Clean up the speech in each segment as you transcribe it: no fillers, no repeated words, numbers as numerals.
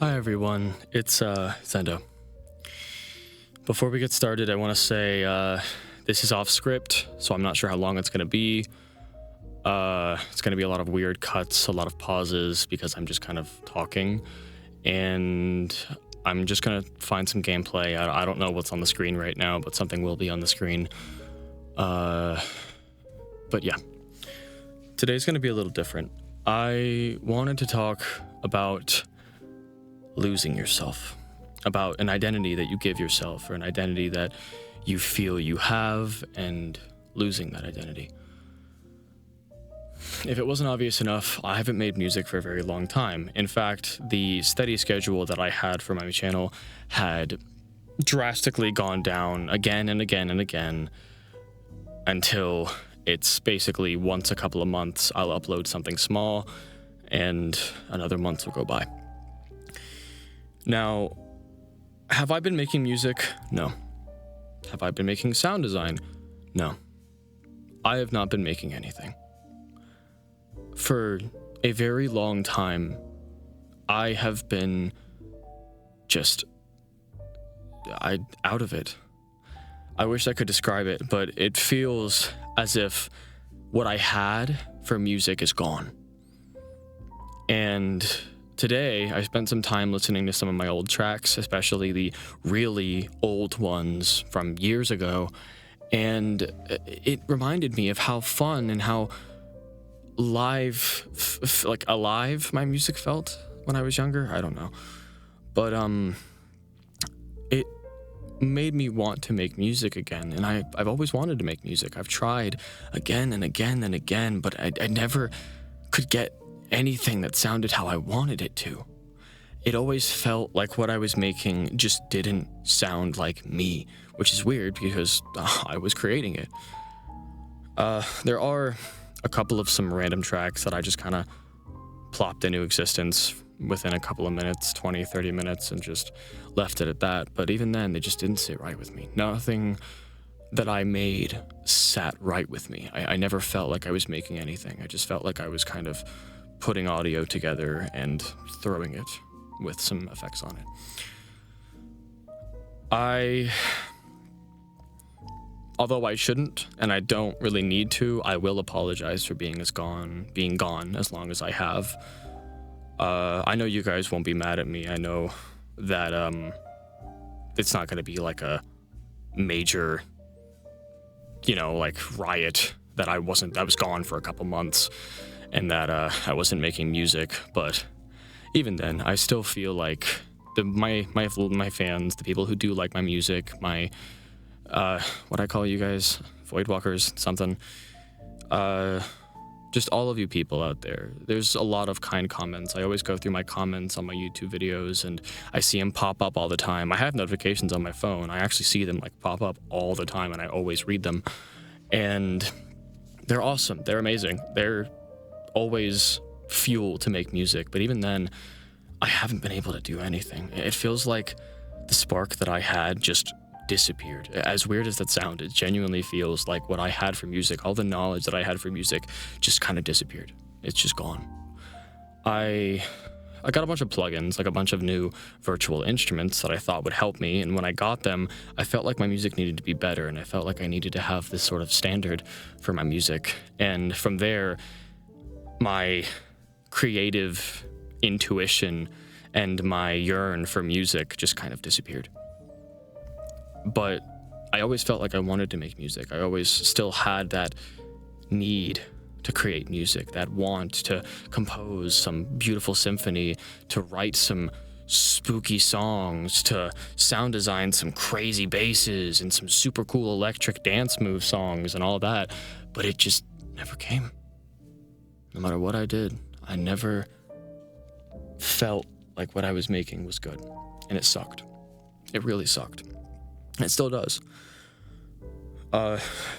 Hi everyone, it's Zendo. Before we get started, I want to say this is off script, so I'm not sure how long it's going to be. It's going to be a lot of weird cuts, a lot of pauses, because I'm just kind of talking, and I'm just going to find some gameplay. I don't know what's on the screen right now, but something will be on the screen. But yeah, today's going to be a little different. I wanted to talk about losing yourself, about an identity that you give yourself, or an identity that you feel you have, and losing that identity. If it wasn't obvious enough, I haven't made music for a very long time. In fact, the steady schedule that I had for my channel had drastically gone down again and again and again until it's basically once a couple of months I'll upload something small and another month will go by. Now, have I been making music? No. Have I been making sound design? No. I have not been making anything. For a very long time, I have been just out of it. I wish I could describe it, but it feels as if what I had for music is gone. And today, I spent some time listening to some of my old tracks, especially the really old ones from years ago, and it reminded me of how fun and how alive my music felt when I was younger. I don't know. But it made me want to make music again, and I've always wanted to make music. I've tried again and again and again, but I never could get anything that sounded how I wanted it to. It always felt like what I was making just didn't sound like me, which is weird because I was creating it. There are a couple of some random tracks that I just kind of plopped into existence within a couple of minutes, 20, 30 minutes, and just left it at that. But even then, they just didn't sit right with me. Nothing that I made sat right with me. I never felt like I was making anything. I just felt like I was kind of putting audio together and throwing it with some effects on it. Although I shouldn't, and I don't really need to, I will apologize for being gone as long as I have. I know you guys won't be mad at me. I know that it's not going to be like a major, riot that I was gone for a couple months and that I wasn't making music. But even then, I still feel like my fans, the people who do like my music, my what I call you guys, Voidwalkers, something. Just all of you people out there. There's a lot of kind comments. I always go through my comments on my YouTube videos, and I see them pop up all the time. I have notifications on my phone. I actually see them pop up all the time, and I always read them. And they're awesome. They're amazing. They're always fuel to make music. But even then, I haven't been able to do anything. It feels like the spark that I had just disappeared. As weird as that sounded, it genuinely feels like what I had for music, all the knowledge that I had for music, just kind of disappeared. It's just gone. I got a bunch of plugins, like a bunch of new virtual instruments that I thought would help me, and when I got them, I felt like my music needed to be better, and I felt like I needed to have this sort of standard for my music. And from there, my creative intuition and my yearn for music just kind of disappeared. But I always felt like I wanted to make music. I always still had that need to create music, that want to compose some beautiful symphony, to write some spooky songs, to sound design some crazy basses and some super cool electric dance move songs and all that. But it just never came. No matter what I did, I never felt like what I was making was good. And it sucked. It really sucked. It still does.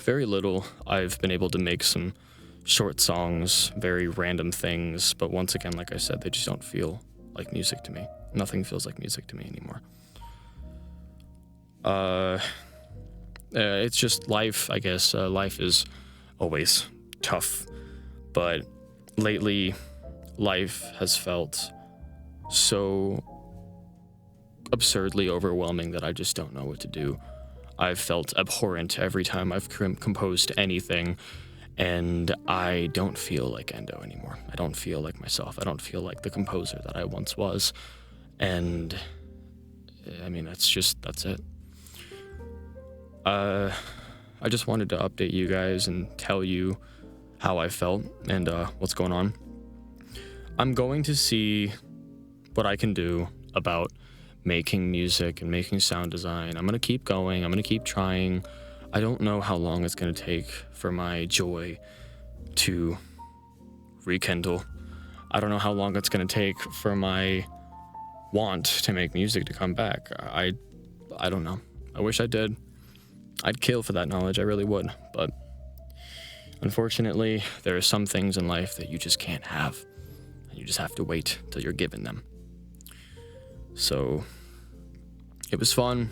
Very little. I've been able to make some short songs, very random things, but once again, like I said, they just don't feel like music to me. Nothing feels like music to me anymore. It's just life, I guess. Life is always tough, but lately, life has felt so absurdly overwhelming that I just don't know what to do. I've felt abhorrent every time I've composed anything, and I don't feel like Endo anymore. I don't feel like myself. I don't feel like the composer that I once was. And I mean, that's it. I just wanted to update you guys and tell you how I felt and what's going on. I'm going to see what I can do about making music and making sound design. I'm going to keep going. I'm going to keep trying. I don't know how long it's going to take for my joy to rekindle. I don't know how long it's going to take for my want to make music to come back. I don't know. I wish I did. I'd kill for that knowledge, I really would. But unfortunately, there are some things in life that you just can't have. And you just have to wait till you're given them. So, it was fun.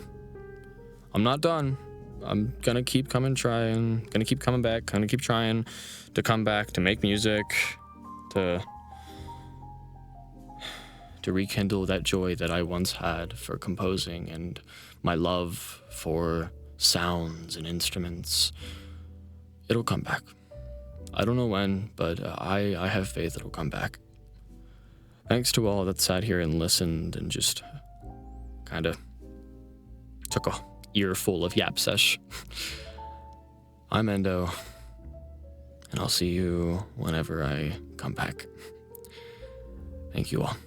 I'm not done. I'm gonna keep coming back, gonna keep trying to come back, to make music, to rekindle that joy that I once had for composing and my love for sounds and instruments. It'll come back. I don't know when, but I have faith it'll come back. Thanks to all that sat here and listened and just kind of took a earful of Yap Sesh. I'm Endo, and I'll see you whenever I come back. Thank you all.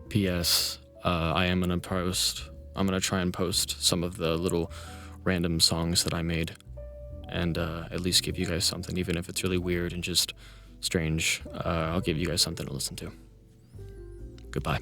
P.S. I'm gonna try and post some of the little random songs that I made, and at least give you guys something, even if it's really weird and just strange. I'll give you guys something to listen to. Goodbye.